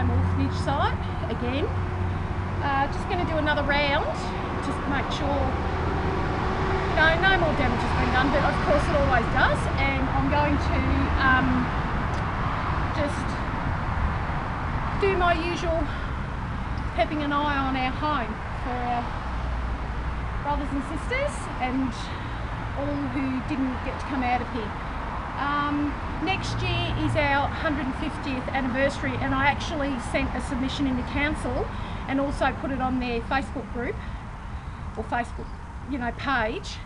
Home-Orphanage site again. Just going to do another round, just make sure no more damage has been done, but of course it always does, and I'm going to just do my usual keeping an eye on our home for our brothers and sisters and all who didn't get to come out of here. Next year is our 150th anniversary, and I actually sent a submission into council and also put it on their Facebook group or Facebook, page.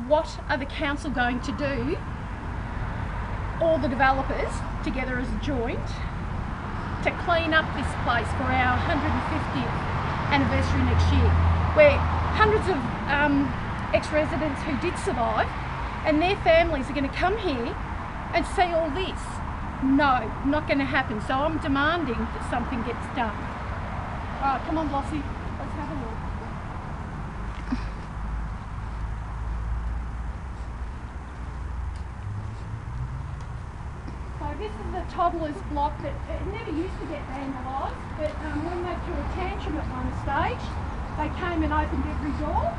What are the council going to do, all the developers together as a joint, to clean up this place for our 150th anniversary next year, where hundreds of ex-residents who did survive and their families are going to come here and see all this. No, not going to happen. So I'm demanding that something gets done. All right, come on, Blossie, let's have a look. So this is the toddlers block that it never used to get vandalised, but when they threw a tantrum at one stage, they came and opened every door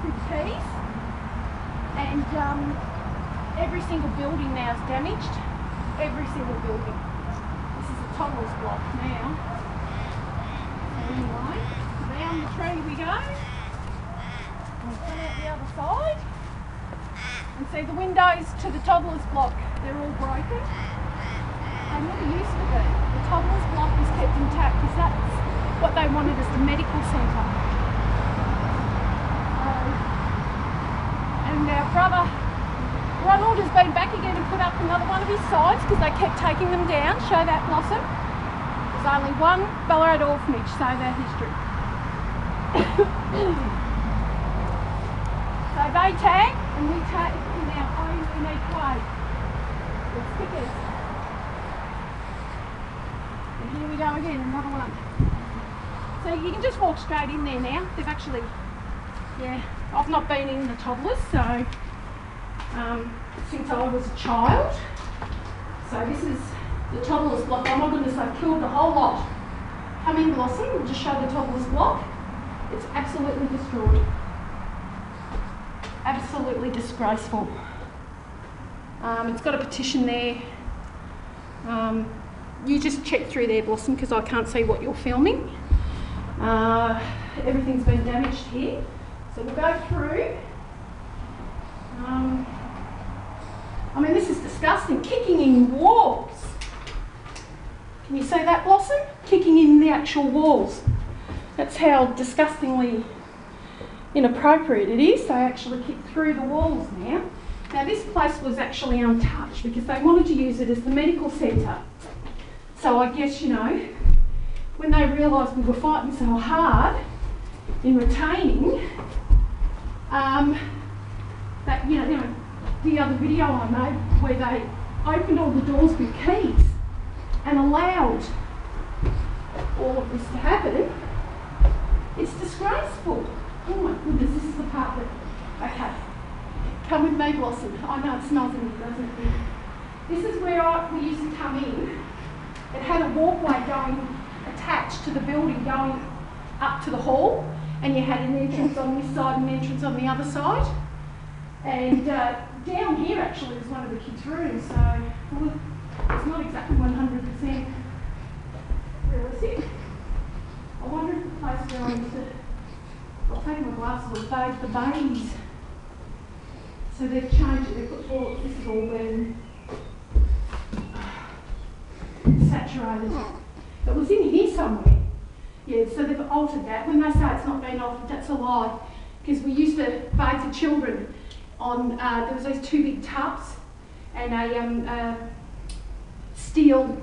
with keys, and every single building now is damaged. Every single building. This is a toddlers block now. So anyway, down the tree we go. And come out the other side. And see the windows to the toddlers block, they're all broken. They never used to be. The toddlers block was kept intact because that's what they wanted as the medical centre. And our brother Ronald has been back again and put up another one of his signs because they kept taking them down. Show that, Blossom. There's only one Ballarat orphanage, so their history. So they tag and we tag in our own unique way. With stickers. And here we go again, another one. So you can just walk straight in there now. They've actually, I've not been in the toddlers, so since I was a child. So this is the toddlers block. Oh my goodness, they've killed the whole lot. Come in, Blossom, we'll just show the toddlers block. It's absolutely destroyed. Absolutely disgraceful. It's got a petition there. You just check through there, Blossom, because I can't see what you're filming. Everything's been damaged here. So we'll go through. I mean, this is disgusting. Kicking in walls. Can you see that, Blossom? Kicking in the actual walls. That's how disgustingly inappropriate it is. They actually kick through the walls now. Now, this place was actually untouched because they wanted to use it as the medical centre. So I guess, when they realised we were fighting so hard in retaining, that, the other video I made where they opened all the doors with keys and allowed all of this to happen, it's disgraceful. Oh my goodness, this is the part that, okay, come with me, Blossom. I know it smells in here, doesn't it? This is where we used to come in. It had a walkway going attached to the building going up to the hall, and you had an entrance on this side and an entrance on the other side. And down here actually is one of the kids' rooms, so it's not exactly 100% realistic. I wonder if the place where I used to, I'll take my glasses off, bathe the babies. So they've changed it, they've put toilets, this is all been saturated. It was in here somewhere. Yeah, so they've altered that. When they say it's not been altered, that's a lie. Because we used to bathe the children on, there was those two big tubs and a steel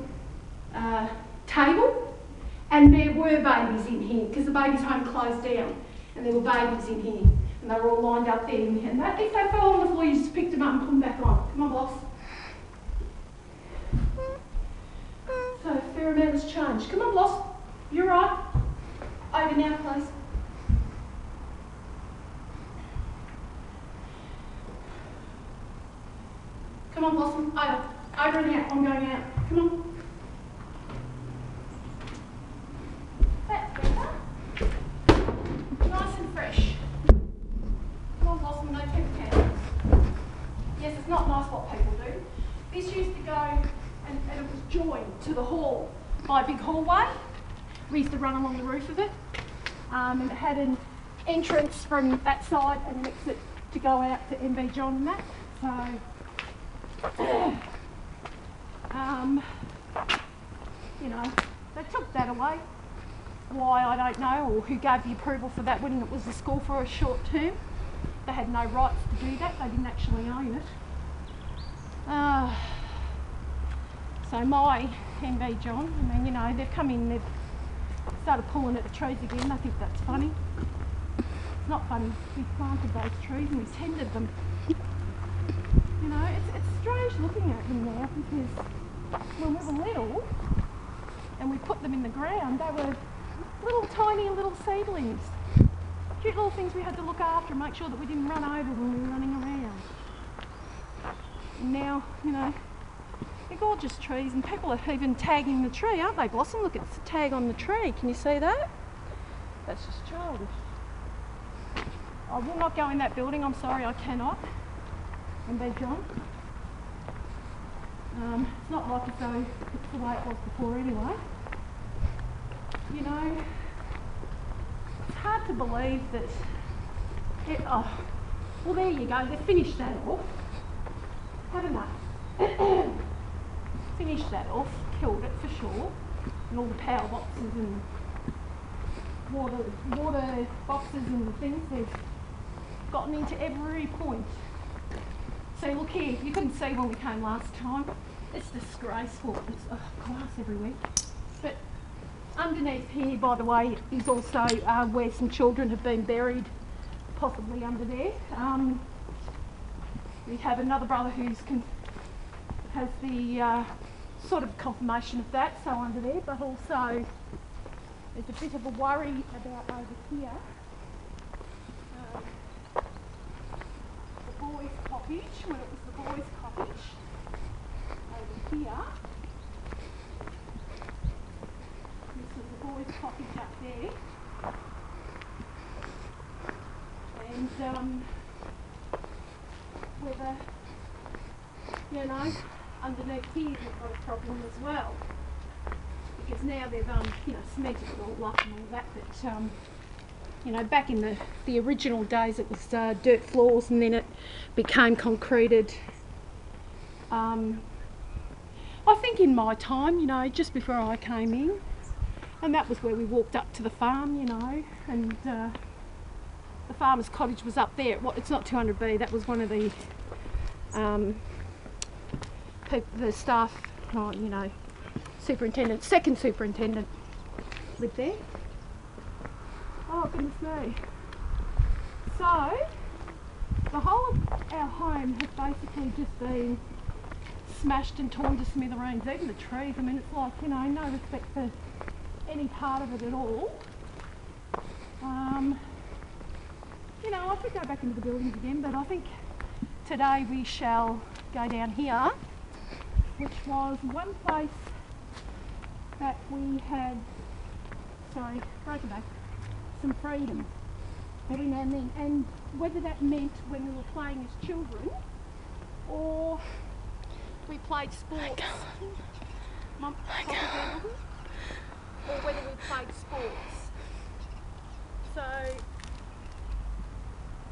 table, and there were babies in here because the babies' home closed down and there were babies in here and they were all lined up there, and that, if they fell on the floor you just picked them up and put them back on. Come on, boss. So a fair amount has changed. Come on, boss. You're right. Over now, please. Come on, Blossom. Over. Over and out. I'm going out. Come on. it's not nice what people do. This used to go, and it was joined to the hall by a big hallway. We used to run along the roof of it, and it had an entrance from that side and an exit to go out to MB John and that. So, you know, they took that away. Why, I don't know, or who gave the approval for that when it was a school for a short term. They had no rights to do that, they didn't actually own it. So my MB John, I mean, you know, they've come in, they've started pulling at the trees again. I think that's funny. It's not funny. We planted those trees and we tended them. You know, it's strange looking at them now because when we were little and we put them in the ground, they were little tiny little seedlings. Cute little things we had to look after and make sure that we didn't run over when we were running around. And now, you know, they're gorgeous trees and people are even tagging the tree, aren't they, Blossom? Look, it's a tag on the tree. Can you see that? That's just childish. I will not go in that building. I'm sorry, I cannot. MB John. It's not like as though it's the way it was before anyway. You know, it's hard to believe that it, oh, well there you go, they've finished that off, haven't they? Finished that off, killed it for sure, and all the power boxes and water boxes and the things, they've gotten into every point. So look here, you couldn't see when we came last time, it's disgraceful, there's glass everywhere. But underneath here, by the way, is also where some children have been buried, possibly under there. We have another brother who's has the sort of confirmation of that, so under there, but also there's a bit of a worry about over here. The boys' cottage, when it was the boys' cottage, over here. This is the boys' cottage up there. And whether, you know, underneath here we've got a problem as well. Because now they've, you know, cemented it all up and all that, but, you know, back in the original days it was dirt floors and then it became concreted. I think in my time, you know, just before I came in, and that was where we walked up to the farm, you know, and the farmer's cottage was up there. It's not 200B, that was one of the staff, you know, superintendent, second superintendent lived there. Oh goodness me. So, the whole of our home has basically just been smashed and torn to smithereens, even the trees. I mean, it's like, you know, no respect for any part of it at all. You know, I could go back into the buildings again, but I think today we shall go down here, which was one place that we had, sorry, break it back, some freedom every now and then, and whether that meant when we were playing as children or we played sports, or whether we played sports. So,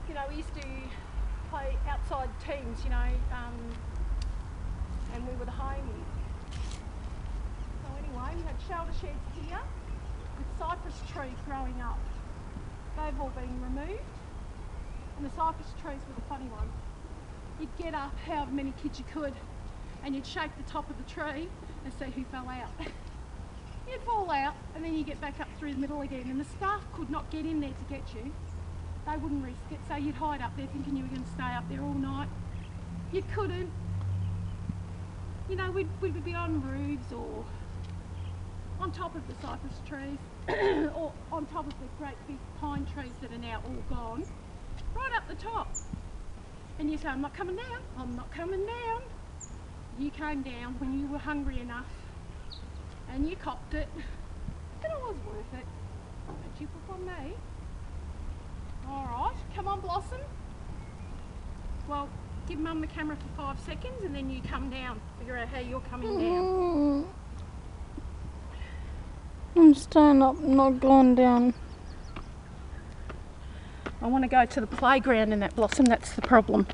you know, we used to play outside teams, you know, and we were the homies. So anyway, we had shelter sheds here with cypress trees growing up. They've all been removed, and the cypress trees were the funny ones. You'd get up however many kids you could and you'd shake the top of the tree and see who fell out. You'd fall out and then you get back up through the middle again, and the staff could not get in there to get you. They wouldn't risk it, so you'd hide up there thinking you were going to stay up there all night. You couldn't. You know, we'd be on roofs or on top of the cypress trees or on top of the great big pine trees that are now all gone, right up the top. And you say, I'm not coming down, I'm not coming down. You came down when you were hungry enough and you copped it, and it was worth it. Don't you look on me? Alright, come on Blossom. Well, give Mum the camera for 5 seconds and then you come down. Figure out how you're coming down. I'm staying up, not going down. I want to go to the playground in that, Blossom, that's the problem.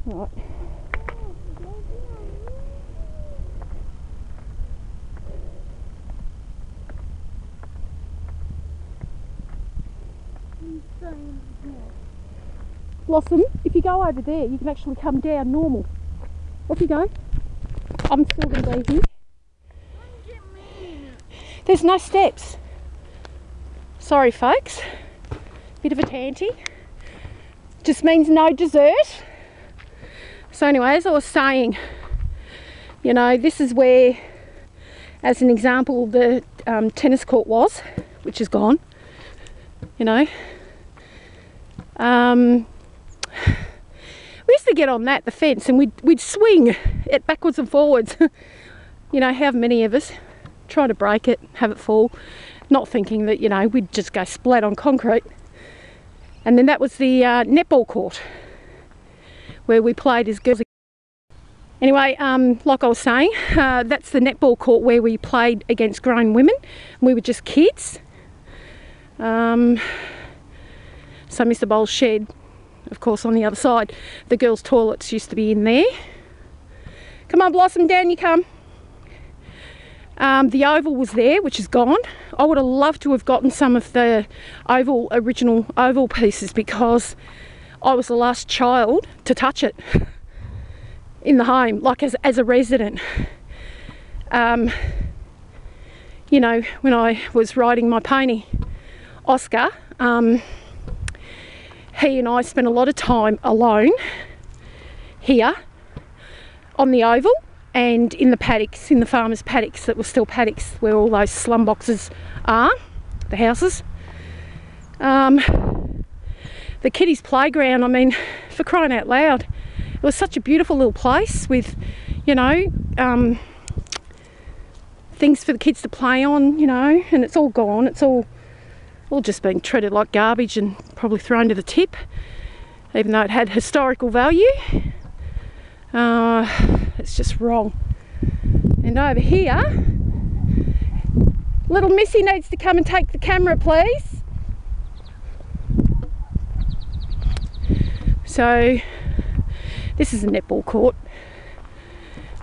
Right. Blossom, if you go over there, you can actually come down normal. Off you go. I'm still going to be here. There's no steps. Sorry, folks. Bit of a tanty. Just means no dessert. So anyway, as I was saying, you know, this is where, as an example, the tennis court was, which is gone. You know. We used to get on that, the fence, and we'd swing it backwards and forwards. You know, how many of us try to break it, have it fall, not thinking that, you know, we'd just go splat on concrete. And then that was the netball court where we played as girls. Anyway, like I was saying, that's the netball court where we played against grown women. We were just kids. So Mr. Bowles' shed, of course, on the other side. The girls' toilets used to be in there. Come on, Blossom, down you come. The oval was there, which is gone. I would have loved to have gotten some of the original oval pieces because I was the last child to touch it in the home, like as a resident. You know, when I was riding my pony, Oscar, he and I spent a lot of time alone here on the oval and in the paddocks, in the farmers' paddocks that were still paddocks where all those slum boxes are, the houses. The kiddies' playground, I mean, for crying out loud, it was such a beautiful little place with, you know, things for the kids to play on, you know, and it's all gone. It's all just been treated like garbage and probably thrown to the tip, even though it had historical value. It's just wrong. And over here, little Missy needs to come and take the camera, please. So this is a netball court,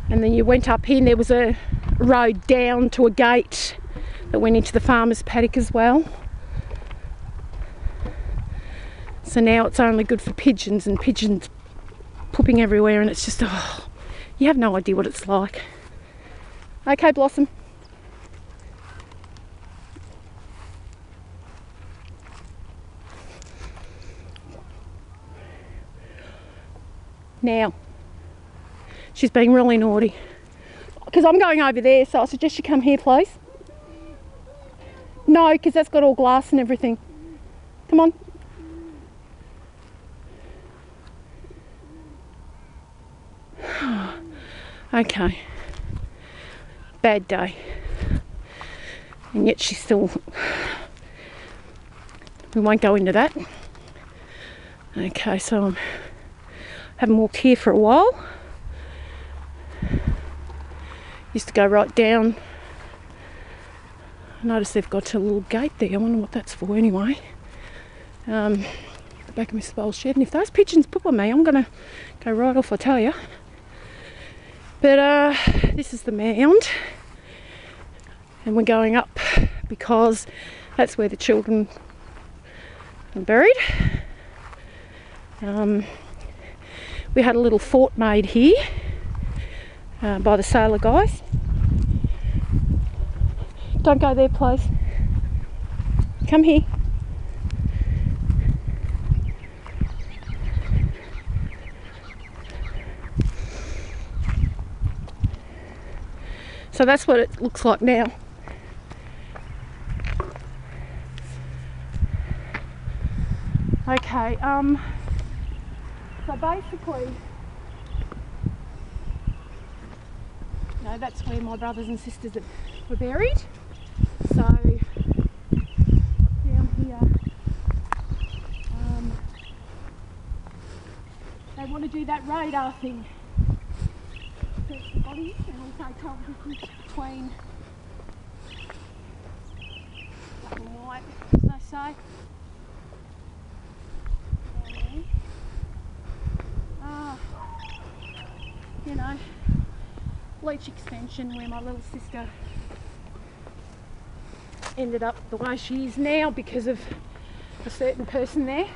and then you went up here and there was a road down to a gate that went into the farmer's paddock as well. So now it's only good for pigeons, and pigeons pooping everywhere, and it's just, oh, you have no idea what it's like. Okay, Blossom. Now, she's being really naughty because I'm going over there, so I suggest you come here, please. No, because that's got all glass and everything. Come on. Okay. Bad day. And yet she's still... We won't go into that. Okay, so I haven't walked here for a while. Used to go right down. I noticed they've got a little gate there. I wonder what that's for anyway. The back of Mr. Bowles' shed. And if those pigeons poop on me, I'm going to go right off, I tell you. But this is the mound. And we're going up because that's where the children are buried. We had a little fort made here by the sailor guys. Don't go there, please. Come here. So that's what it looks like now. Okay, so basically know, that's where my brothers and sisters were buried. So down here, they want to do that radar thing. Search the bodies and also tell the difference between black and white, as they say. You know, Leach extension, where my little sister ended up the way she is now because of a certain person there.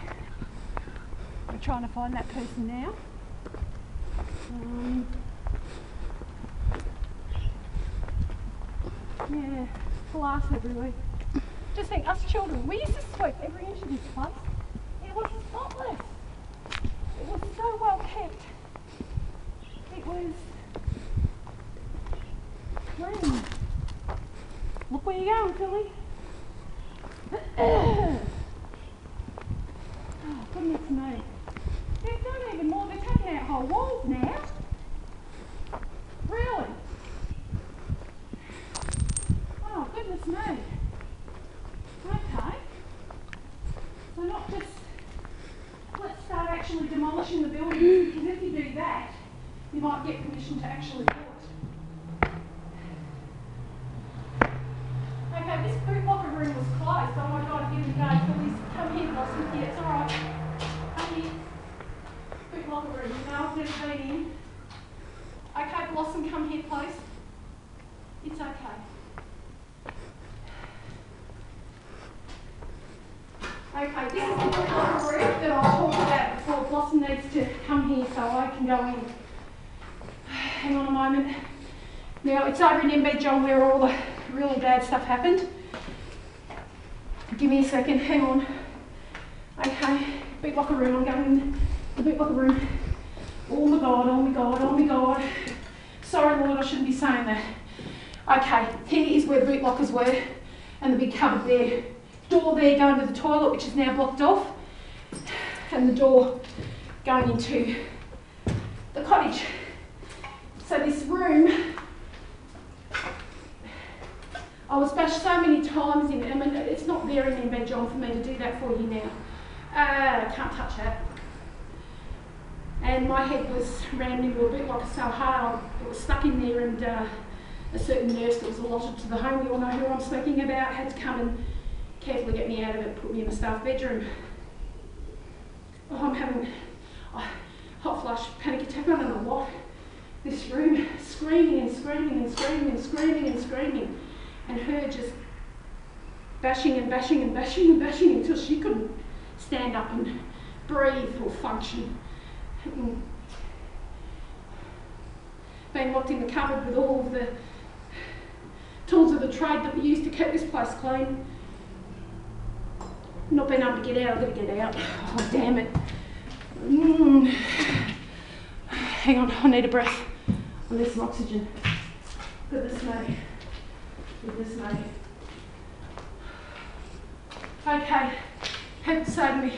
I'm trying to find that person now. Yeah, glass everywhere. Just think, us children, we used to sweep every inch of this place. It was spotless. It was so well kept. It was clean. Look where you're going, Philly. Oh, goodness me. They've done even more. They're taking out whole walls now. Really? Oh, goodness me. Okay. So not just, let's start actually demolishing the buildings, because if you do that, you might get permission to actually do it. Okay, this boot locker room was closed. Oh my God, here we go. Please come here, Blossom. Yeah, it's alright. Come here. Boot locker room. You know I've never been in. Okay, Blossom, come here, please. It's okay. Okay, this is the boot locker room that I'll talk about before Blossom needs to come here so I can go in. Hang on a moment. Now, it's over in MB John where all the really bad stuff happened. Give me a second, hang on. Okay, boot locker room, I'm going in the boot locker room. Oh my God, oh my God, oh my God. Sorry Lord, I shouldn't be saying that. Okay, here is where the boot lockers were and the big cupboard there. Door there going to the toilet, which is now blocked off. And the door going into the cottage. So this room, I was bashed so many times in it. I mean, it's not there in MB John for me to do that for you now. Can't touch that. And my head was rammed into a boot locker so hard, it was stuck in there, and a certain nurse that was allotted to the home, you all know who I'm speaking about, had to come and carefully get me out of it, put me in the staff bedroom. Oh, I'm having a hot flush, panic attack, I don't know what. This room, screaming and screaming and screaming and screaming and screaming, and her just bashing and bashing and bashing and bashing until she couldn't stand up and breathe or function. Being locked in the cupboard with all of the tools of the trade that we used to keep this place clean. Not being able to get out, I've got to get out. Oh, damn it. Hang on, I need a breath. I need some oxygen. Goodness me. Goodness me. Okay, people say to me,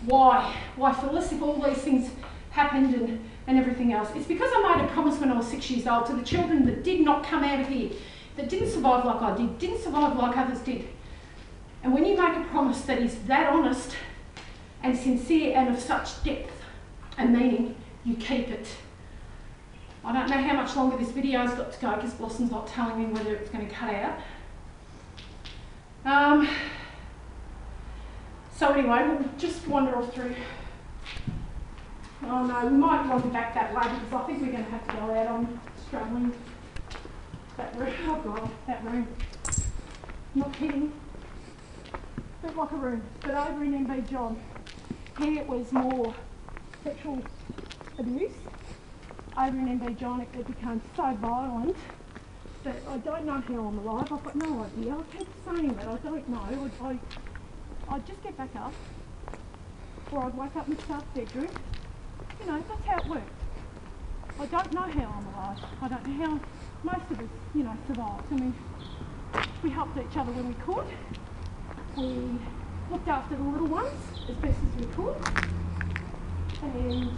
why? Why Phyllis, if all these things happened and everything else? It's because I made a promise when I was 6 years old to the children that did not come out of here, that didn't survive like I did, didn't survive like others did. And when you make a promise that is that honest and sincere and of such depth and meaning, you keep it. I don't know how much longer this video's got to go because Blossom's not telling me whether it's going to cut out. So anyway, we'll just wander off through. Oh no, we might wander back that way because I think we're going to have to go out. I'm struggling. That room, oh God, that room. Not kidding. Bit like a room, but over in MB John, here it was more sexual abuse. Over in MB John it became so violent that I don't know how I'm alive. I've got no idea. I keep saying that, I don't know. I'd just get back up, or I'd wake up in the staff bedroom. You know, that's how it works. I don't know how I'm alive. I don't know how most of us, you know, survived. I mean, we helped each other when we could. We looked after the little ones as best as we could. And,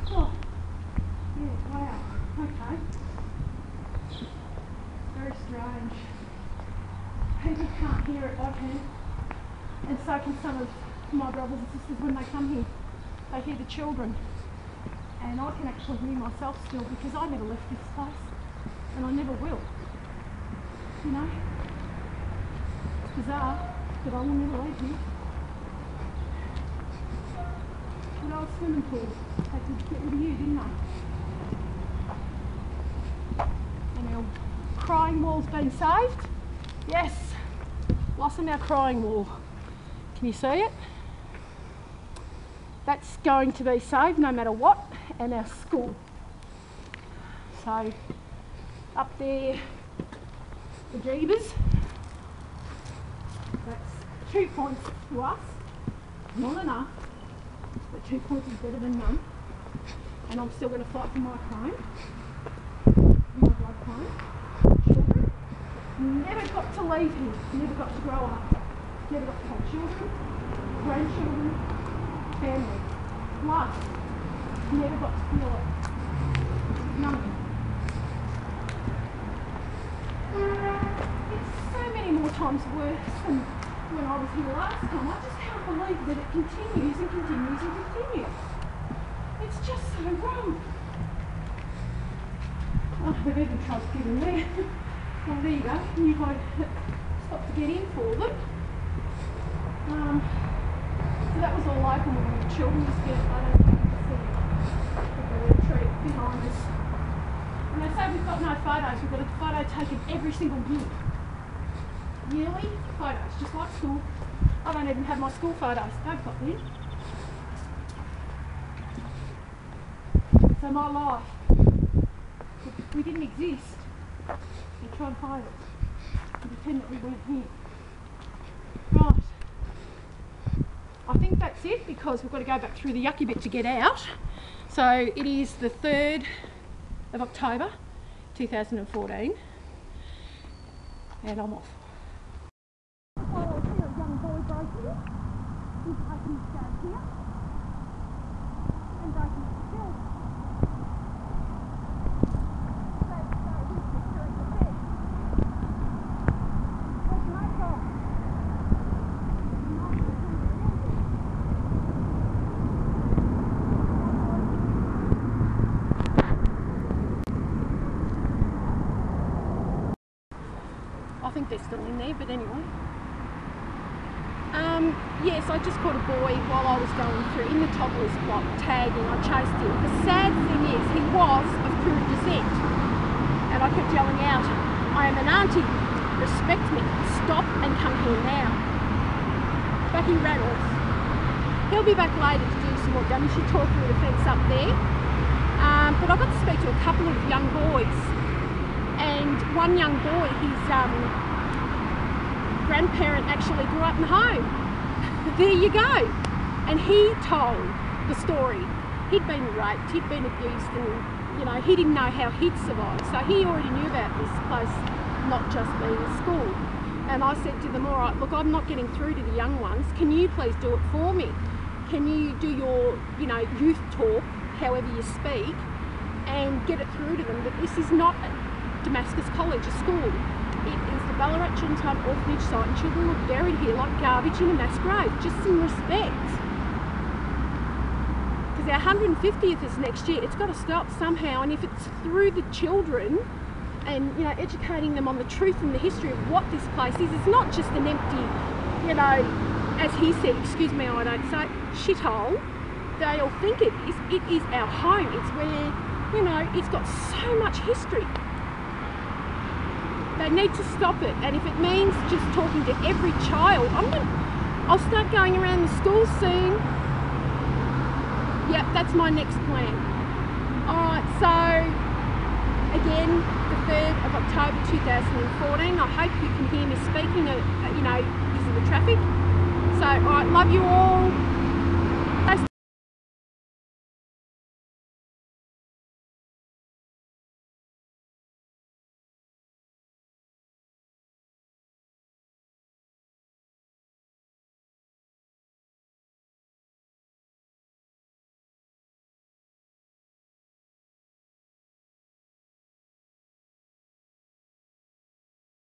oh, yeah, wow. strange. People can't hear it, I can. And so can some of my brothers and sisters when they come here. They hear the children. And I can actually hear myself still because I never left this place. And I never will. You know? It's bizarre, but I will never leave here. Good old swimming pool. They could get rid of you, didn't they? And our crying wall's been saved. Yes, blossom our crying wall. Can you see it? That's going to be saved no matter what, and our school. So up there, the Jeebas. That's 2 points to us. Not enough, but 2 points is better than none. And I'm still going to fight for my claim. My blood claim. Children never got to leave here, never got to grow up, never got to have children, grandchildren, family, love, never got to feel it. None of it. It's so many more times worse than when I was here last time. I just can't believe that it continues and continues and continues. It's just so wrong. Oh, they've even tried to get in there. Well, there you go. You've got to stop to get in for them. So that was all open when the children was getting, I don't think you can see the retreat behind us. And they say we've got no photos, we've got a photo taken every single year. Yearly photos, just like school. I don't even have my school photos, they've got them. So my life, we didn't exist. We try and hide it and pretend that we weren't here. Right. I think that's it because we've got to go back through the yucky bit to get out. So it is the 3rd of October 2014 and I'm off. Oh, I see a young boy broken in. He's taking his dad here and broken his skill. I think they're still in there, but anyway. Yes, I just caught a boy while I was going through in the toddler's block, tagging. I chased him. The sad thing is, he was of Kuru descent, and I kept yelling out, "I am an auntie, respect me, stop and come here now." But he ran off. He'll be back later to do some more damage. She tore through the fence up there. But I got to speak to a couple of young boys. And one young boy, his grandparent actually grew up in the home. There you go. And he told the story. He'd been raped, he'd been abused, and you know, he didn't know how he'd survived. So he already knew about this place not just being a school. And I said to them, all right, look, I'm not getting through to the young ones. Can you please do it for me? Can you do your, you know, youth talk, however you speak, and get it through to them that this is not Damascus College, a school. It is the Ballarat Children's Home-Orphanage site, and children were buried here like garbage in a mass grave. Just some respect. Because our 150th is next year. It's got to stop somehow, and if it's through the children and, you know, educating them on the truth and the history of what this place is, it's not just an empty, you know, as he said, excuse me, I don't say, shithole. They all think it is. It is our home. It's where, you know, it's got so much history. They need to stop it, and if it means just talking to every child, I'll start going around the schools soon. Yep, that's my next plan. Alright, so again, the 3rd of October 2014. I hope you can hear me speaking, you know, because of the traffic. So, alright, love you all.